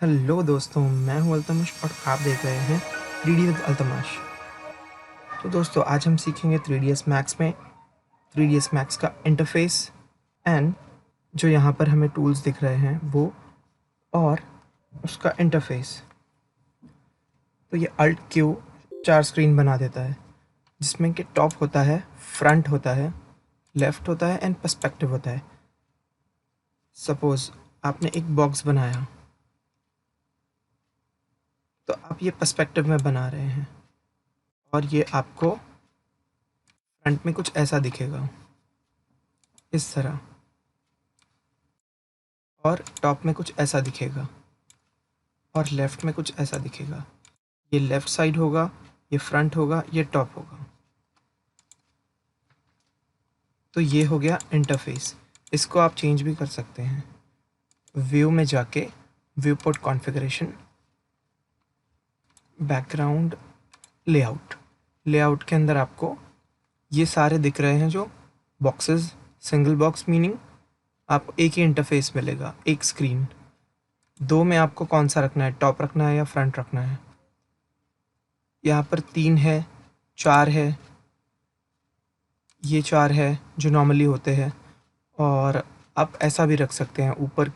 Hello दोस्तों, मैं हूं अल्तमश और आप देख रहे हैं 3D विद अल्तमश। तो दोस्तों, आज हम सीखेंगे 3ds मैक्स में 3ds मैक्स का इंटरफेस एंड जो यहाँ पर हमें टूल्स दिख रहे हैं वो और उसका इंटरफेस। तो ये अल्ट क्यू 4 स्क्रीन बना देता है, जिसमें कि टॉप होता है, फ्रंट होता है, लेफ़्ट होता है एंड पर्सपेक्टिव होता है। सपोज़ आपने एक बॉक्स बनाया, तो आप ये पर्सपेक्टिव में बना रहे हैं और ये आपको फ्रंट में कुछ ऐसा दिखेगा, इस तरह, और टॉप में कुछ ऐसा दिखेगा और लेफ़्ट में कुछ ऐसा दिखेगा। ये लेफ़्ट साइड होगा, ये फ्रंट होगा, ये टॉप होगा। तो ये हो गया इंटरफेस। इसको आप चेंज भी कर सकते हैं। व्यू में जाके view port configuration, background, layout. Layout के अंदर आपको ये सारे दिख रहे हैं जो बॉक्सेस, सिंगल बॉक्स मीनिंग आपको एक ही इंटरफेस मिलेगा, एक स्क्रीन। दो में आपको कौन सा रखना है, टॉप रखना है या फ्रंट रखना है। यहाँ पर 3 है, 4 है, ये 4 है जो नॉर्मली होते हैं, और आप ऐसा भी रख सकते हैं ऊपर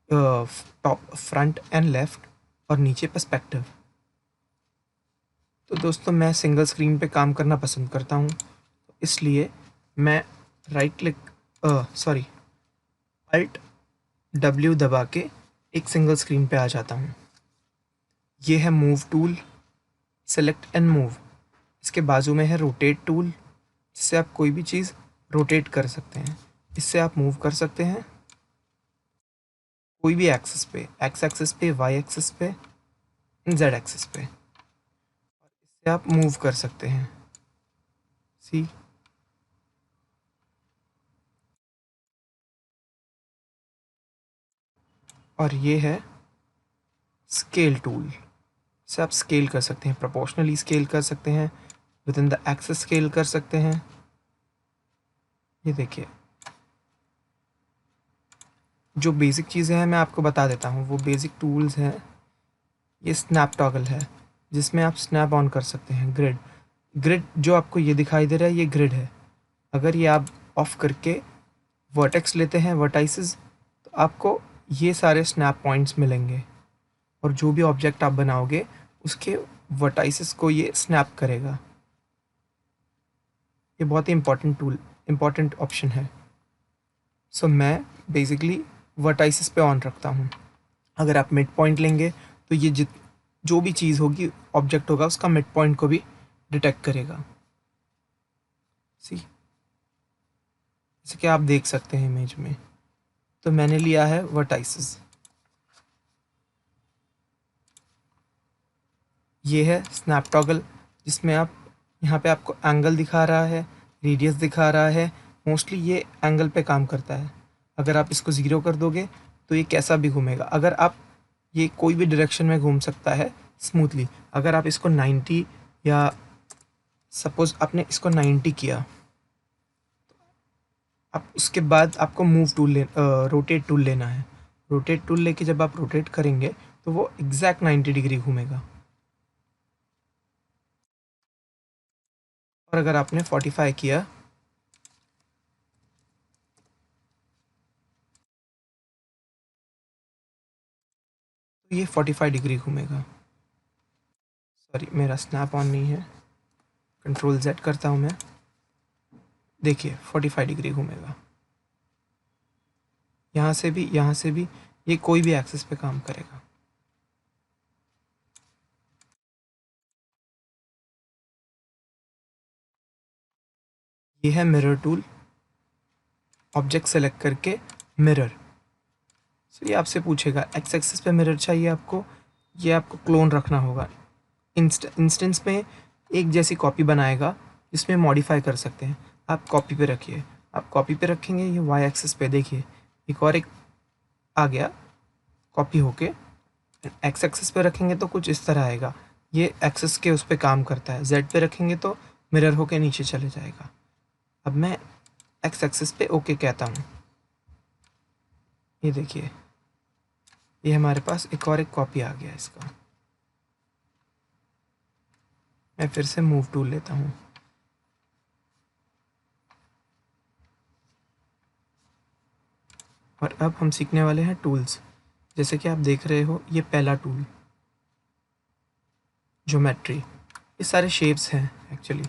टॉप, फ्रंट एंड लेफ़्ट, और नीचे पर्सपेक्टिव। तो दोस्तों, मैं सिंगल स्क्रीन पे काम करना पसंद करता हूँ, इसलिए मैं right click sorry alt W दबा के एक सिंगल स्क्रीन पे आ जाता हूँ। ये है move tool, select and move. इसके बाजू में है रोटेट टूल, जिससे आप कोई भी चीज़ रोटेट कर सकते हैं। इससे आप मूव कर सकते हैं कोई भी एक्सिस पे, एक्स एक्सिस पे, वाई एक्सिस पे, जेड एक्सिस पे। इससे आप मूव कर सकते हैं। सी, और ये है स्केल टूल। इससे आप स्केल कर सकते हैं, प्रोपोर्शनली स्केल कर सकते हैं, with in the axis scale कर सकते हैं। ये देखिए, जो बेसिक चीज़ें हैं मैं आपको बता देता हूँ। वो बेसिक टूल्स हैं, ये स्नैप टॉगल है, जिसमें आप स्नैप ऑन कर सकते हैं। ग्रिड, ग्रिड जो आपको ये दिखाई दे रहा है, ये ग्रिड है। अगर ये आप ऑफ करके वर्टेक्स लेते हैं, वर्टाइसेस, तो आपको ये सारे स्नैप पॉइंट्स मिलेंगे, और जो भी ऑब्जेक्ट आप बनाओगे उसके वर्टाइसेस को ये स्नैप करेगा। ये बहुत ही इम्पॉर्टेंट ऑप्शन है। सो मैं बेसिकली वर्टाइसेस पे ऑन रखता हूँ। अगर आप मिड पॉइंट लेंगे तो ये जो भी चीज़ होगी, ऑब्जेक्ट होगा, उसका मिड पॉइंट को भी डिटेक्ट करेगा। सी, जैसे कि आप देख सकते हैं इमेज में, तो मैंने लिया है वर्टाइसेस। ये है स्नैप टॉगल, जिसमें आप यहाँ पे आपको एंगल दिखा रहा है, रेडियस दिखा रहा है। मोस्टली ये एंगल पे काम करता है। अगर आप इसको ज़ीरो कर दोगे तो ये कैसा भी घूमेगा। अगर आप, ये कोई भी डायरेक्शन में घूम सकता है स्मूथली। अगर आप इसको 90, या सपोज़ आपने इसको 90 किया, अब उसके बाद आपको रोटेट टूल लेना है। रोटेट टूल लेके जब आप रोटेट करेंगे तो वो एग्जैक्ट 90 डिग्री घूमेगा। और अगर आपने 45 किया, तो ये 45 डिग्री घूमेगा। सॉरी, मेरा स्नैप ऑन नहीं है, कंट्रोल Z करता हूँ मैं। देखिए 45 डिग्री घूमेगा। यहाँ से भी, यहाँ से भी, ये कोई भी एक्सिस पे काम करेगा। ये है मिरर टूल, ऑब्जेक्ट सेलेक्ट करके मिरर। सो ये आपसे पूछेगा एक्स एक्सिस पे मिरर चाहिए आपको, ये आपको क्लोन रखना होगा। इंस्टेंस में एक जैसी कॉपी बनाएगा, जिसमें मॉडिफाई कर सकते हैं। आप कॉपी पे रखिए, आप कॉपी पे रखेंगे, ये वाई एक्सिस पे देखिए एक आ गया कॉपी होके। एक्स एक्सिस पे रखेंगे तो कुछ इस तरह आएगा, ये एक्सिस के उस पर काम करता है। जेड पे रखेंगे तो मिरर होके नीचे चले जाएगा। अब मैं एक्स एक्सिस पे ओके कहता हूँ, ये देखिए ये हमारे पास एक और एक कॉपी आ गया इसका। मैं फिर से मूव टूल लेता हूँ। और अब हम सीखने वाले हैं टूल्स। जैसे कि आप देख रहे हो, ये पहला टूल ज्योमेट्री। ये सारे शेप्स हैं एक्चुअली।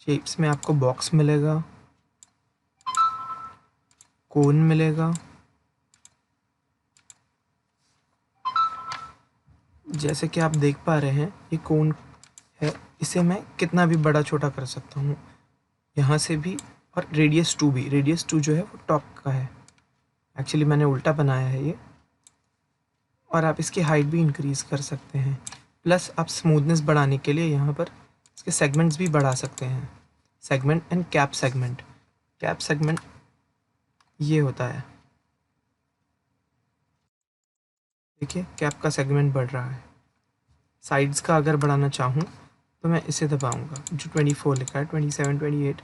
शेप्स में आपको बॉक्स मिलेगा, कोन मिलेगा, जैसे कि आप देख पा रहे हैं ये कोन है। इसे मैं कितना भी बड़ा छोटा कर सकता हूँ यहाँ से भी। और रेडियस 2 भी, रेडियस 2 जो है वो टॉप का है। एक्चुअली मैंने उल्टा बनाया है ये। और आप इसकी हाइट भी इंक्रीज़ कर सकते हैं। प्लस आप स्मूथनेस बढ़ाने के लिए यहाँ पर इसके सेगमेंट्स भी बढ़ा सकते हैं। Segment and cap segment. Cap segment ये होता है, देखिए कैप का सेगमेंट बढ़ रहा है। साइड्स का अगर बढ़ाना चाहूँ तो मैं इसे दबाऊँगा, जो 24 लिखा है 27, 28,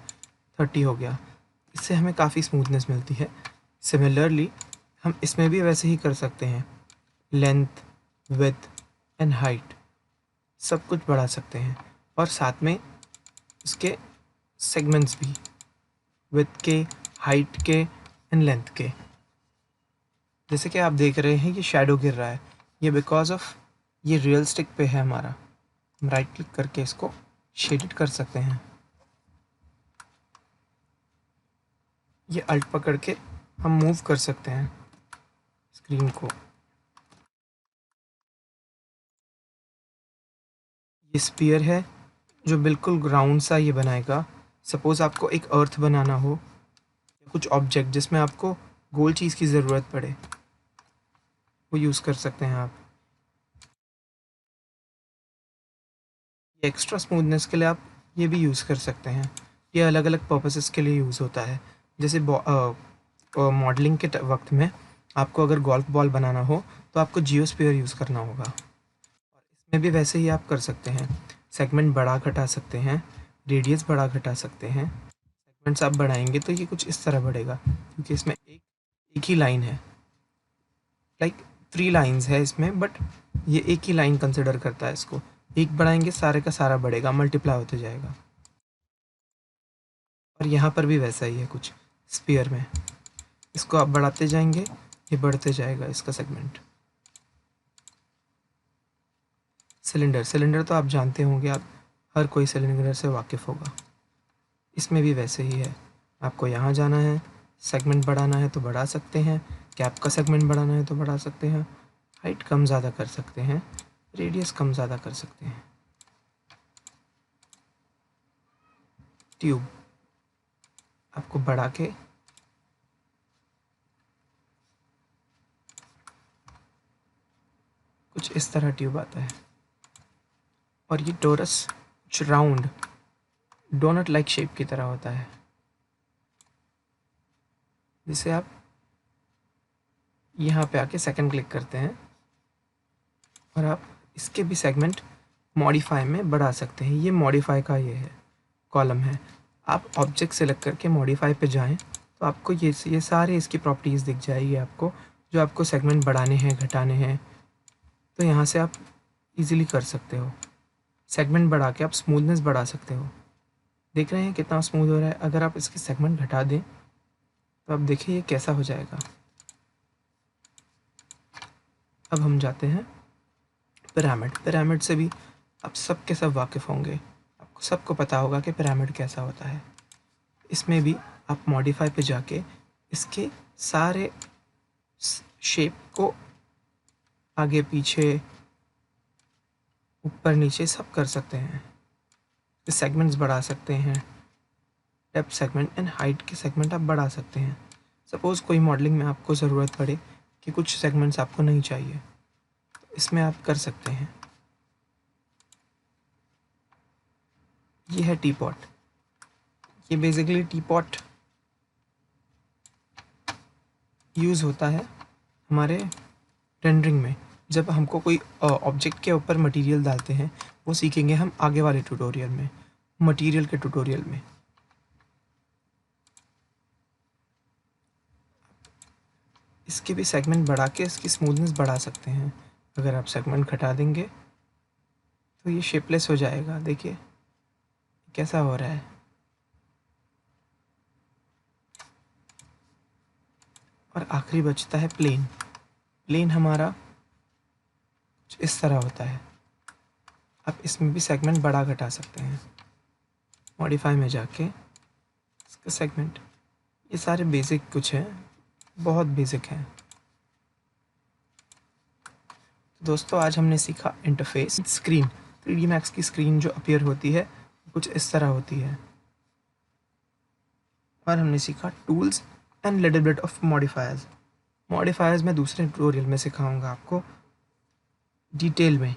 30 हो गया। इससे हमें काफ़ी स्मूथनेस मिलती है। सिमिलरली हम इसमें भी वैसे ही कर सकते हैं। लेंथ, विड्थ एंड हाइट सब कुछ बढ़ा सकते हैं। और साथ में इसके सेगमेंट्स भी, विड्थ के, हाइट के एंड लेंथ के। जैसे कि आप देख रहे हैं ये शैडो गिर रहा है, ये बिकॉज ऑफ ये रियल स्टिक पे है हमारा। हम राइट क्लिक करके इसको शेडेड कर सकते हैं। ये अल्ट पकड़ के हम मूव कर सकते हैं स्क्रीन को। ये स्पीयर है जो बिल्कुल ग्राउंड सा ये बनाएगा। सपोज़ आपको एक अर्थ बनाना हो, कुछ ऑब्जेक्ट जिसमें आपको गोल चीज़ की ज़रूरत पड़े, वो यूज़ कर सकते हैं आप। ये एक्स्ट्रा स्मूथनेस के लिए आप ये भी यूज़ कर सकते हैं। ये अलग अलग पर्पसेस के लिए यूज़ होता है। जैसे मॉडलिंग के वक्त में आपको अगर गोल्फ बॉल बनाना हो तो आपको जियोस्फीयर यूज़ करना होगा। और इसमें भी वैसे ही आप कर सकते हैं। सेगमेंट बढ़ा घटा सकते हैं, रेडियस बढ़ा घटा सकते हैं। सेगमेंट्स आप बढ़ाएंगे तो ये कुछ इस तरह बढ़ेगा, क्योंकि इसमें एक ही लाइन है। लाइक 3 लाइन्स है इसमें, बट ये एक ही लाइन कंसिडर करता है इसको। एक बढ़ाएंगे सारे का सारा बढ़ेगा, मल्टीप्लाई होते जाएगा। और यहाँ पर भी वैसा ही है कुछ स्फीयर में। इसको आप बढ़ाते जाएंगे, ये बढ़ते जाएगा इसका सेगमेंट। सिलेंडर, सिलेंडर तो आप जानते होंगे, आप हर कोई सिलेंडर से वाकिफ़ होगा। इसमें भी वैसे ही है। आपको यहाँ जाना है, सेगमेंट बढ़ाना है तो बढ़ा सकते हैं, कैप का सेगमेंट बढ़ाना है तो बढ़ा सकते हैं, हाइट कम ज़्यादा कर सकते हैं, रेडियस कम ज़्यादा कर सकते हैं। ट्यूब आपको बढ़ा के कुछ इस तरह ट्यूब आता है। और ये टोरस कुछ राउंड डोनट लाइक शेप की तरह होता है, जिसे आप यहाँ पे आके सेकंड क्लिक करते हैं और आप इसके भी सेगमेंट मॉडिफाई में बढ़ा सकते हैं। ये मॉडिफाई का ये है कॉलम है। आप ऑब्जेक्ट सेलेक्ट करके मॉडिफाई पे जाएं तो आपको ये सारे इसकी प्रॉपर्टीज़ दिख जाएगी आपको, जो आपको सेगमेंट बढ़ाने हैं घटाने हैं। तो यहाँ से आप इजीली कर सकते हो। सेगमेंट बढ़ा के आप स्मूथनेस बढ़ा सकते हो। देख रहे हैं कितना स्मूथ हो रहा है। अगर आप इसके सेगमेंट घटा दें तो आप देखिए ये कैसा हो जाएगा। अब हम जाते हैं पिरामिड। पिरामिड से भी आप सब के सब वाकिफ़ होंगे, आपको सबको पता होगा कि पिरामिड कैसा होता है। इसमें भी आप मॉडिफाई पे जाके इसके सारे शेप को आगे पीछे ऊपर नीचे सब कर सकते हैं। सेगमेंट्स बढ़ा सकते हैं, डेप्थ सेगमेंट एंड हाइट के सेगमेंट आप बढ़ा सकते हैं। सपोज़ कोई मॉडलिंग में आपको ज़रूरत पड़े कि कुछ सेगमेंट्स आपको नहीं चाहिए, तो इसमें आप कर सकते हैं। ये है टी पॉट। ये बेसिकली टी पॉट यूज़ होता है हमारे रेंडरिंग में। जब हमको कोई ऑब्जेक्ट के ऊपर मटेरियल डालते हैं, वो सीखेंगे हम आगे वाले ट्यूटोरियल में, मटेरियल के ट्यूटोरियल में। इसके भी सेगमेंट बढ़ा के इसकी स्मूथनेस बढ़ा सकते हैं। अगर आप सेगमेंट घटा देंगे तो ये शेपलेस हो जाएगा। देखिए कैसा हो रहा है। और आखिरी बचता है प्लेन। प्लेन हमारा कुछ इस तरह होता है। आप इसमें भी सेगमेंट बढ़ा घटा सकते हैं। मॉडिफाई में जाके इसका सेगमेंट, ये सारे बेसिक कुछ हैं, बहुत बेसिक हैं। तो दोस्तों आज हमने सीखा इंटरफेस। स्क्रीन 3D Max की स्क्रीन जो अपीयर होती है कुछ इस तरह होती है। और हमने सीखा tools and little bit of modifiers. Modifiers मैं दूसरे ट्यूटोरियल में सिखाऊंगा आपको डिटेल में।